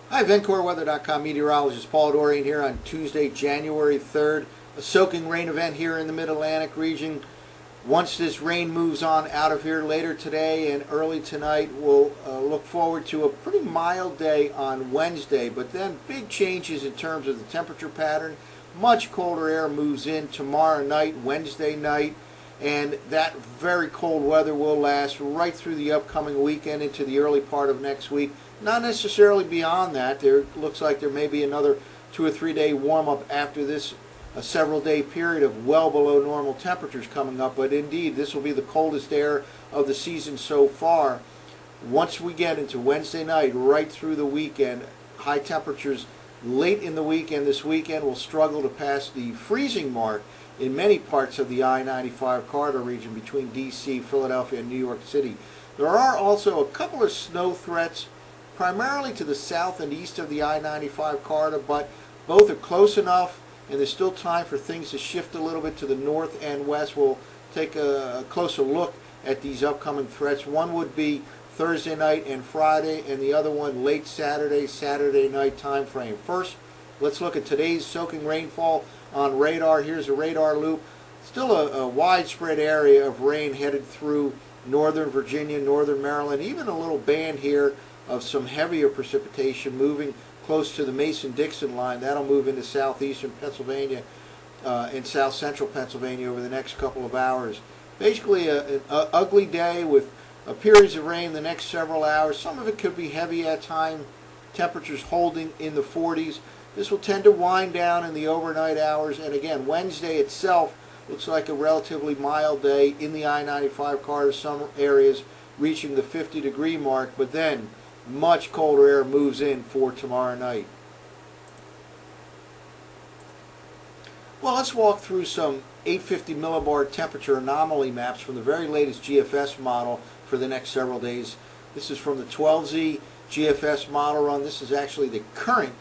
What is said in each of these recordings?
Hi, VencoreWeather.com meteorologist Paul Dorian here on Tuesday, January 3rd. A soaking rain event here in the Mid-Atlantic region. Once this rain moves on out of here later today and early tonight, we'll look forward to a pretty mild day on Wednesday, but then big changes in terms of the temperature pattern. Much colder air moves in tomorrow night, Wednesday night, and that very cold weather will last right through the upcoming weekend into the early part of next week. Not necessarily beyond that. There looks like there may be another 2 or 3 day warm up after this several day period of well below normal temperatures coming up, but indeed this will be the coldest air of the season so far. Once we get into Wednesday night right through the weekend, high temperatures late in the weekend this weekend will struggle to pass the freezing mark in many parts of the I-95 corridor region between D.C., Philadelphia, and New York City. There are also a couple of snow threats primarily to the south and east of the I-95 corridor, but both are close enough and there's still time for things to shift a little bit to the north and west. We'll take a closer look at these upcoming threats. One would be Thursday night and Friday, and the other one late Saturday night time frame. First, let's look at today's soaking rainfall on radar. Here's a radar loop. Still a widespread area of rain headed through northern Virginia, northern Maryland, even a little band here of some heavier precipitation moving close to the Mason-Dixon line. That'll move into southeastern Pennsylvania and south central Pennsylvania over the next couple of hours. Basically an ugly day with periods of rain the next several hours. Some of it could be heavy at times, temperatures holding in the 40s. This will tend to wind down in the overnight hours, and again, Wednesday itself looks like a relatively mild day in the I-95 corridor, some areas reaching the 50-degree mark, but then much colder air moves in for tomorrow night. Well, let's walk through some 850 millibar temperature anomaly maps from the very latest GFS model for the next several days. This is from the 12Z GFS model run. This is actually the current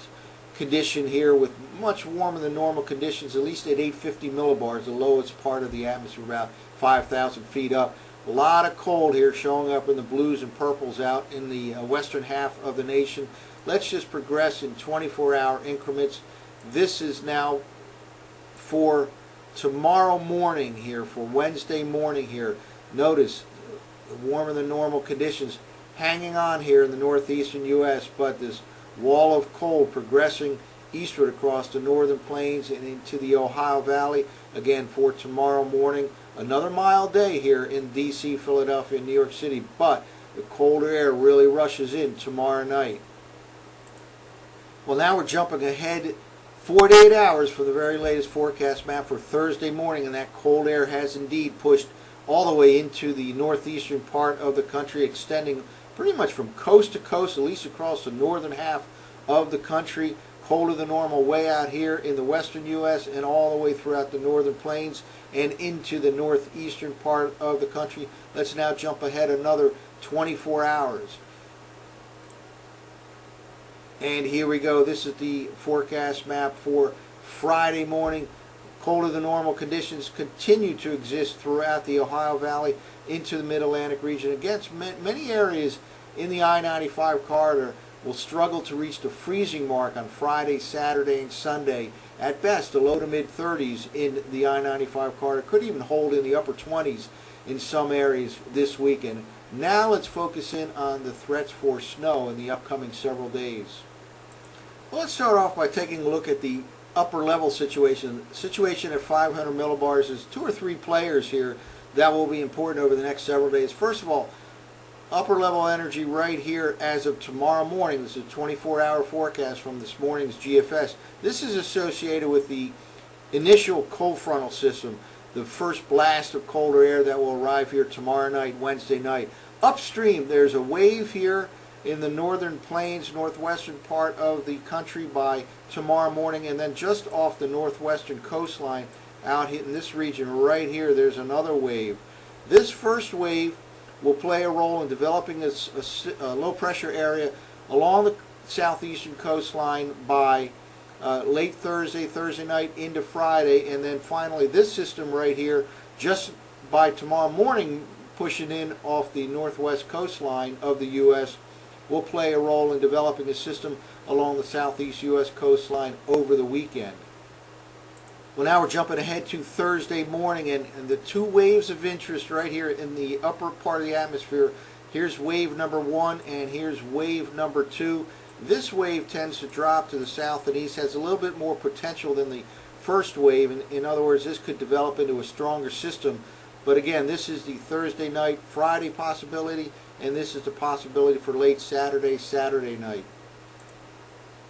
condition here with much warmer than normal conditions, at least at 850 millibars, the lowest part of the atmosphere, about 5,000 feet up. A lot of cold here showing up in the blues and purples out in the western half of the nation. Let's just progress in 24-hour increments. This is now for tomorrow morning here, for Wednesday morning here. Notice warmer than normal conditions hanging on here in the northeastern U.S., but this wall of cold progressing eastward across the northern plains and into the Ohio Valley. Again, for tomorrow morning, another mild day here in D.C., Philadelphia, and New York City, but the colder air really rushes in tomorrow night. Well, now we're jumping ahead 4 to 8 hours for the very latest forecast map for Thursday morning, and that cold air has indeed pushed all the way into the northeastern part of the country, extending pretty much from coast to coast, at least across the northern half of the country. Colder than normal way out here in the western U.S. and all the way throughout the northern plains and into the northeastern part of the country. Let's now jump ahead another 24 hours. And here we go. This is the forecast map for Friday morning. Colder than normal conditions continue to exist throughout the Ohio Valley into the Mid-Atlantic region. Against many areas in the I-95 corridor will struggle to reach the freezing mark on Friday, Saturday, and Sunday. At best, the low to mid-30s in the I-95 corridor, could even hold in the upper 20s in some areas this weekend. Now let's focus in on the threats for snow in the upcoming several days. Well, let's start off by taking a look at the upper level situation. Situation at 500 millibars is 2 or 3 players here that will be important over the next several days. First of all, upper level energy right here as of tomorrow morning. This is a 24-hour forecast from this morning's GFS. This is associated with the initial cold frontal system, the first blast of colder air that will arrive here tomorrow night, Wednesday night. Upstream, there's a wave here in the northern plains, northwestern part of the country by tomorrow morning, and then just off the northwestern coastline out in this region right here, there's another wave. This first wave will play a role in developing a low pressure area along the southeastern coastline by late Thursday night into Friday, and then finally this system right here just by tomorrow morning pushing in off the northwest coastline of the U.S. will play a role in developing a system along the southeast U.S. coastline over the weekend. Well, now we're jumping ahead to Thursday morning, and the two waves of interest right here in the upper part of the atmosphere. Here's wave number 1 and here's wave number 2. This wave tends to drop to the south and east, has a little bit more potential than the first wave. In other words, this could develop into a stronger system. But again, this is the Thursday night, Friday possibility, and this is the possibility for late Saturday night.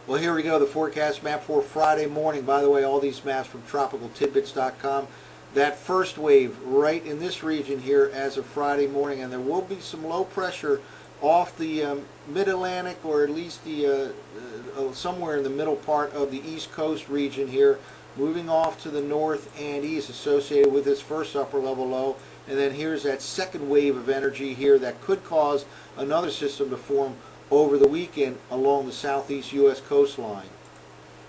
Well, here we go, the forecast map for Friday morning. By the way, all these maps from tropicaltidbits.com. That first wave right in this region here as of Friday morning, and there will be some low pressure off the mid-Atlantic, or at least the somewhere in the middle part of the East Coast region here, moving off to the north and east associated with this first upper level low. And then here's that second wave of energy here that could cause another system to form over the weekend along the southeast U.S. coastline.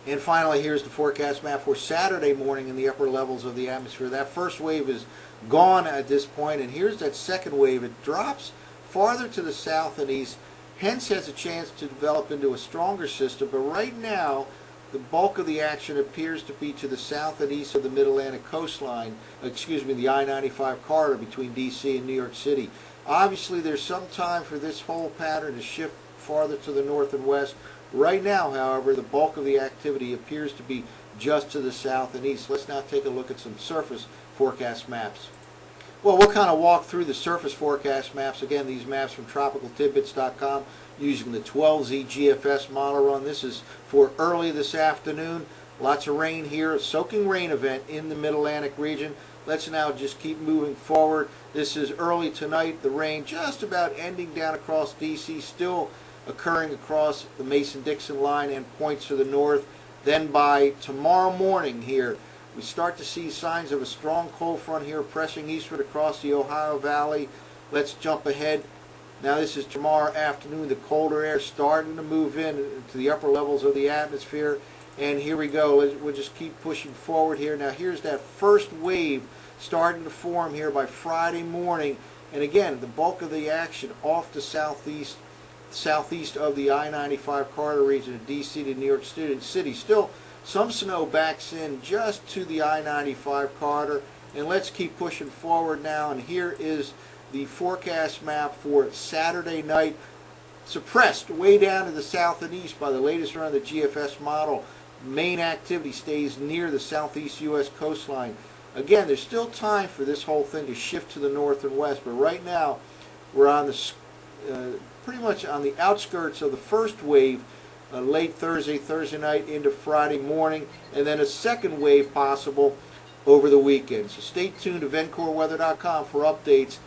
And finally, here's the forecast map for Saturday morning in the upper levels of the atmosphere. That first wave is gone at this point, and here's that second wave. It drops farther to the south and east, hence has a chance to develop into a stronger system. But right now, the bulk of the action appears to be to the south and east of the Mid-Atlantic coastline, the I-95 corridor between D.C. and New York City. Obviously, there's some time for this whole pattern to shift farther to the north and west. Right now, however, the bulk of the activity appears to be just to the south and east. Let's now take a look at some surface forecast maps. Well, we'll kind of walk through the surface forecast maps. Again, these maps from tropicaltidbits.com using the 12Z GFS model run. This is for early this afternoon. Lots of rain here, a soaking rain event in the Mid-Atlantic region. Let's now just keep moving forward. This is early tonight. The rain just about ending down across D.C., still occurring across the Mason-Dixon line and points to the north. Then by tomorrow morning here, we start to see signs of a strong cold front here pressing eastward across the Ohio Valley. Let's jump ahead. Now this is tomorrow afternoon. The colder air starting to move in to the upper levels of the atmosphere. And here we go. We'll just keep pushing forward here. Now here's that first wave starting to form here by Friday morning. And again, the bulk of the action off the southeast of the I-95 corridor region of D.C. to New York City. Still some snow backs in just to the I-95 corridor. And let's keep pushing forward now. And here is the forecast map for Saturday night, suppressed way down to the south and east by the latest run of the GFS model. Main activity stays near the southeast U.S. coastline. Again, there's still time for this whole thing to shift to the north and west, but right now we're on the pretty much on the outskirts of the first wave, late Thursday night into Friday morning, and then a second wave possible over the weekend. So stay tuned to VencoreWeather.com for updates